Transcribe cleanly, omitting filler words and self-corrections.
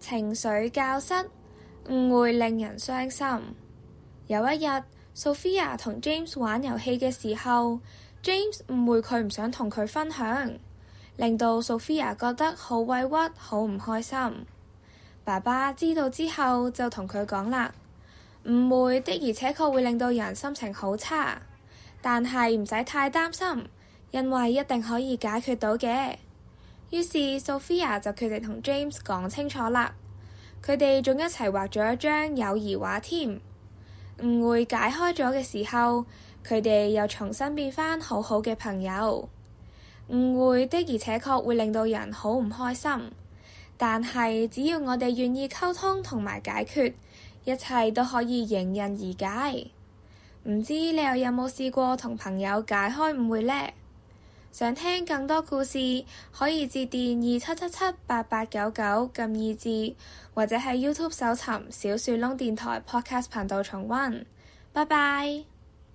情緒教室，誤會令人傷心。有一日，Sophia 同 James 玩遊戲嘅時候，James 誤會佢唔想同佢分享，令到 Sophia 覺得好委屈，好唔開心。爸爸知道之後就同佢講啦，誤會的而且確會令到人心情好差，但係唔使太擔心，因為一定可以解決到嘅。於是 Sophia 就決定同 James 講清楚啦，佢哋仲一齊畫咗一張友誼畫添。誤會解開咗嘅時候，佢哋又重新變返好好嘅朋友。誤會的而且確會令到人好唔開心，但係只要我哋願意溝通同埋解決，一切都可以迎刃而解。唔知你又有冇試過同朋友解開誤會呢？想聽更多故事，可以致電27778899撳2字，或者喺 YouTube 搜尋小樹窿電台 Podcast 頻道重溫。拜拜。